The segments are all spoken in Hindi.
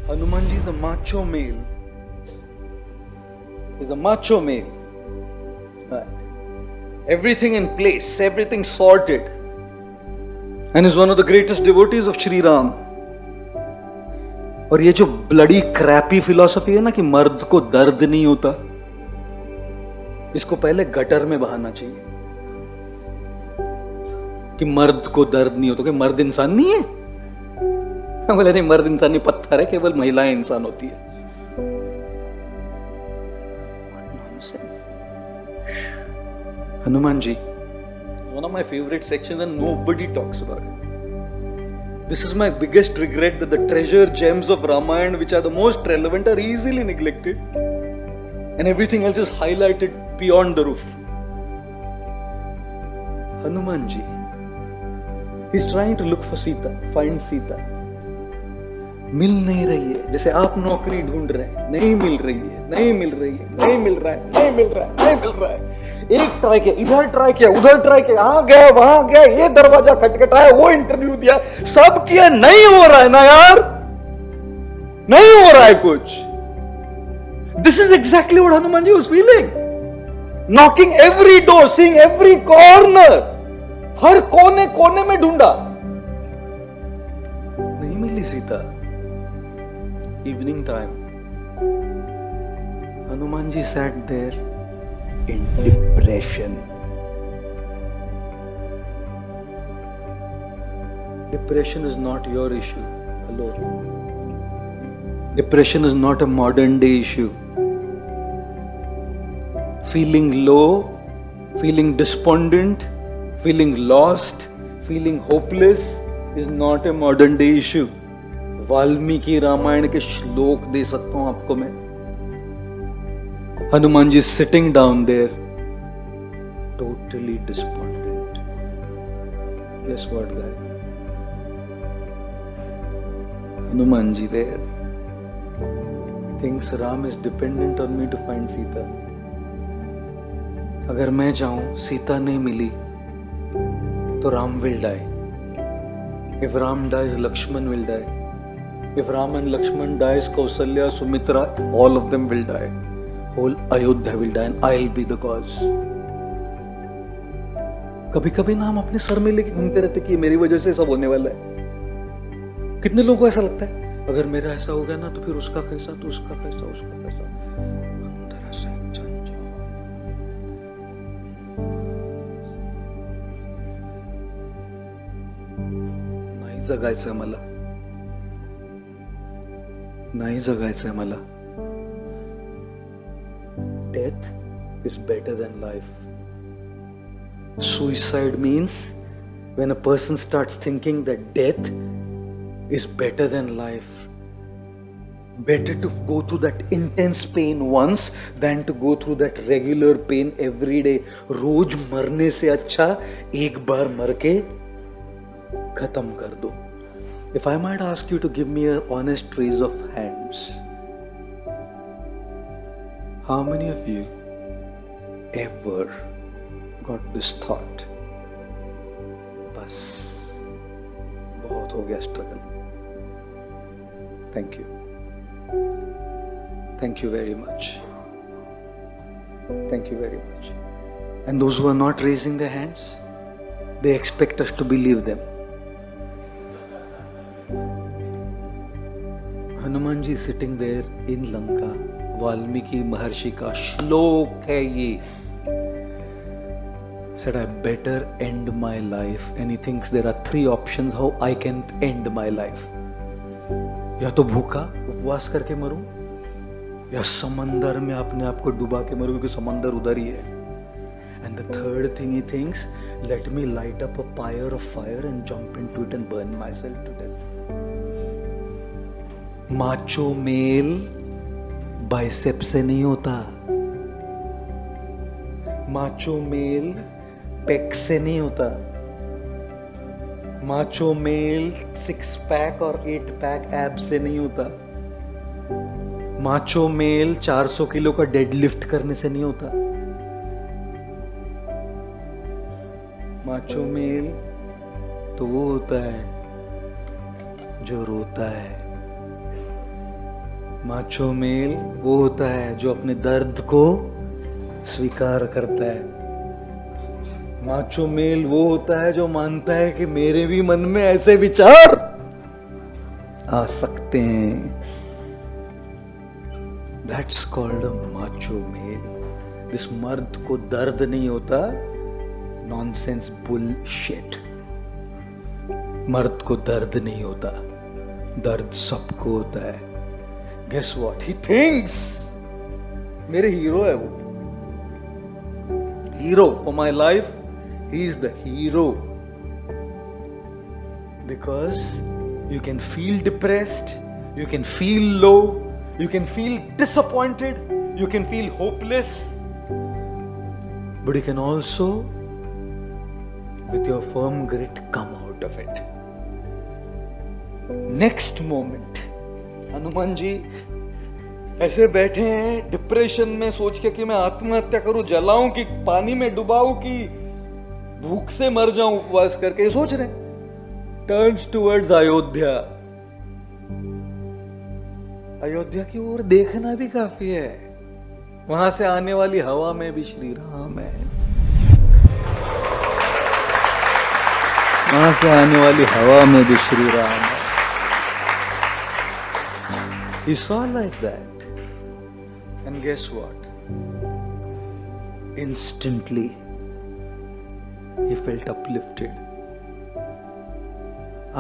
Hanumanji is a macho male. He's a macho male. Right. Everything in place, everything sorted. And is one of the greatest devotees of Shri Ram. और ये जो ब्लडी क्रैपी फिलॉसफी है ना कि मर्द को दर्द नहीं होता, इसको पहले गटर में बहाना चाहिए कि मर्द को दर्द नहीं होता। कि मर्द इंसान नहीं है? बोले नहीं, मर्द इंसान नहीं, पत्थर है, केवल महिलाएं इंसान होती है। Hanuman ji, one of my favorite sections and nobody talks about it. This is my biggest regret, that the treasure gems of Ramayana which are the most relevant are easily neglected and everything else is highlighted beyond the roof. Hanuman ji, he's trying to look for Sita, find Sita. मिल नहीं रही है। जैसे आप नौकरी ढूंढ रहे हैं, नहीं मिल रही है, नहीं मिल रही है, नहीं मिल रहा है, नहीं मिल रहा है, नहीं मिल रहा है। एक ट्राई किया, इधर ट्राई किया, उधर ट्राई किया, यहां गया, वहां गया, ये दरवाजा खटखटाया, वो इंटरव्यू दिया, सब किया, नहीं हो रहा है ना यार, नहीं हो रहा है कुछ। This is exactly what Hanuman ji was feeling, knocking every door, seeing every corner, हर कोने कोने में ढूंढा, नहीं मिली Sita. Evening time, Hanuman ji sat there in depression. Depression is not your issue. Hello. Depression is not a modern day issue. Feeling low, feeling despondent, feeling lost, feeling hopeless is not a modern day issue. Valmiki Ramayan के श्लोक दे सकता हूं आपको मैं। Hanuman ji sitting down there, totally despondent. Guess what guys, Hanuman ji there thinks Ram is dependent on me to find Sita. अगर मैं जाऊं, सीता नहीं मिली तो Ram will die. If Ram dies, Lakshman will die. If Ram and Lakshman dies, Kausalya, Sumitra, all of them will die. Whole Ayodhya will die and I'll be the cause. कभी कभी ना हम अपने सर में लेके घूमते रहते कि मेरी वजह से सब होने वाला है। कितने लोगों को ऐसा लगता है, अगर मेरा ऐसा हो गया ना तो फिर उसका कैसा, तो उसका कैसा, उसका कैसा। अंदर ऐसा झंझट। नाही जगायचं मला, नाही जगायचंय मला। Death is better than life. Suicide means when a person starts thinking that death is better than life. Better to go through that intense pain once than to go through that regular pain every day. रोज मरने से अच्छा एक बार मर के खत्म कर दो। If I might ask you to give me an honest raise of hands, how many of you ever got this thought? बस बहुत हो गया struggle. Thank you. Thank you very much. Thank you very much. And those who are not raising their hands, they expect us to believe them. Hanuman ji sitting there in Lanka, Valmiki महर्षि का श्लोक है ये। Said I better end my life, and he thinks there are three options how I can end my life. या तो भूखा उपवास करके मरूं, या समंदर में अपने आप को डुबा के मरूं क्योंकि समंदर उधर ही है। And the third thing he thinks, let me light up a pyre of fire and jump into it and burn myself to death. Macho male bicep से नहीं होता, माचो मेल पेक से नहीं होता, माचो मेल 6 पैक और 8 पैक एब से नहीं होता, माचो मेल 400 किलो का डेडलिफ्ट करने से नहीं होता। माचो मेल तो वो होता है जो रोता है, माचो मेल वो होता है जो अपने दर्द को स्वीकार करता है। माचो मेल वो होता है जो मानता है कि मेरे भी मन में ऐसे विचार आ सकते हैं। That's called a macho male. This मर्द को दर्द नहीं होता, नॉनसेंस बुलशिट। मर्द को दर्द नहीं होता, दर्द सबको होता है। Guess what? He thinks मेरे हीरो है वो, hero for my life. He is the hero because you can feel depressed, you can feel low, you can feel disappointed, you can feel hopeless, but you can also, with your firm grit, come out of it. Next moment, Hanuman ji ऐसे बैठे हैं डिप्रेशन में, सोच के कि मैं आत्महत्या करूं, जलाऊं कि पानी में डुबाऊं कि भूख से मर जाऊं, उपवास करके सोच रहे। Turns towards Ayodhya. अयोध्या की ओर देखना भी काफी है, वहां से आने वाली हवा में भी श्री राम है। वहां से आने वाली हवा में भी श्री राम है। He saw like that, and guess what? Instantly, he felt uplifted.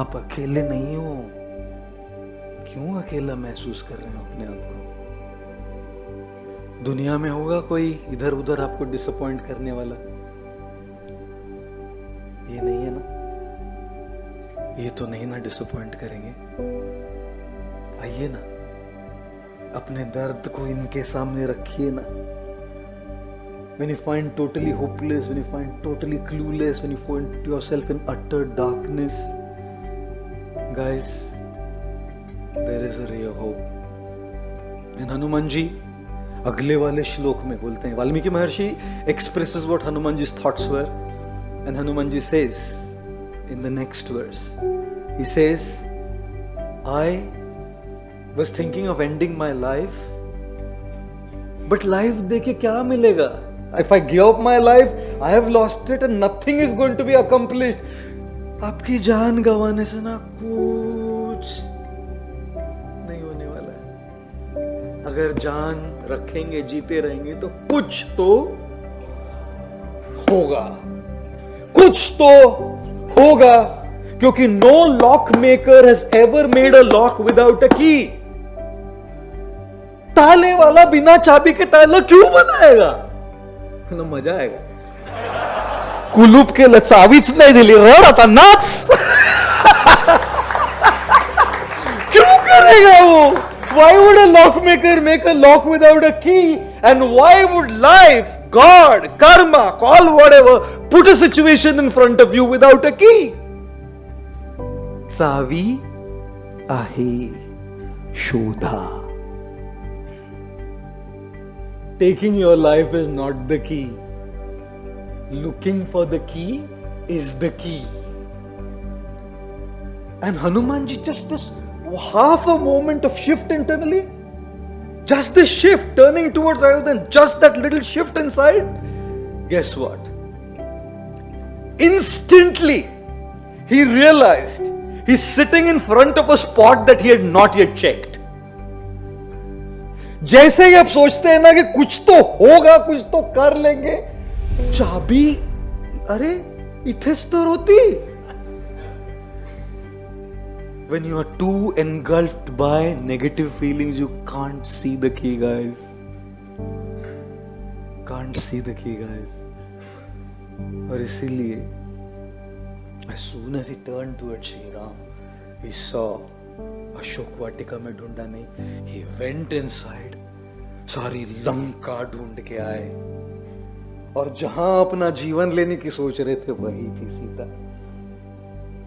आप अकेले नहीं हो। क्यों अकेला महसूस कर रहे हो अपने आप को? दुनिया में होगा कोई इधर उधर आपको डिसअपॉइंट करने वाला? ये नहीं है ना, ये तो नहीं ना डिसअपॉइंट करेंगे। आइए ना, अपने दर्द को इनके सामने रखिए ना। When you find totally hopeless, when you find totally clueless, when you find yourself in utter darkness, guys, there is a ray of hope. And Hanuman ji अगले वाले श्लोक में बोलते हैं, वाल्मीकि महर्षि expresses what Hanumanji's thoughts were, and Hanumanji says in the next verse, he says, I was thinking of ending my life, but life देके क्या मिलेगा? If I give up my life, I have lost it and nothing is going to be accomplished. आपकी जान गंवाने से ना कुछ नहीं होने वाला है। अगर जान रखेंगे, जीते रहेंगे तो कुछ तो होगा, कुछ तो होगा, क्योंकि no lock maker has ever made a lock without a key. ताले वाला बिना चाबी के ताला क्यों बनाएगा? ना मजा आएगा। कुलूप के चाबीच नाही दिली, रड आता नाच। क्यों करेगा वो? Why would a lock maker make a lock without a key? And why would life, God, karma, call whatever, put a situation in front of you without a key? चावी आहे शोधा. Taking your life is not the key. Looking for the key is the key. And Hanumanji, just this half a moment of shift internally, just this shift turning towards Ayodhya, just that little shift inside, guess what? Instantly, he realized he's sitting in front of a spot that he had not yet checked. जैसे ही आप सोचते हैं ना कि कुछ तो होगा, कुछ तो कर लेंगे, चाबी अरे इथेच तर होती. When you are too engulfed by negative feelings, you can't see the key, guys. Can't see the key, guys. और इसीलिए as soon as he turned towards Shri Ram, he saw Ashok Vatika में ढूंढा नहीं, he went inside, सारी लंका ढूंढ के आए, और जहां अपना जीवन लेने की सोच रहे थे वही थी सीता.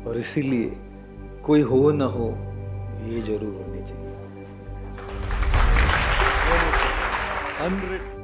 और इसीलिए कोई हो ना हो, ये जरूर होनी चाहिए. 100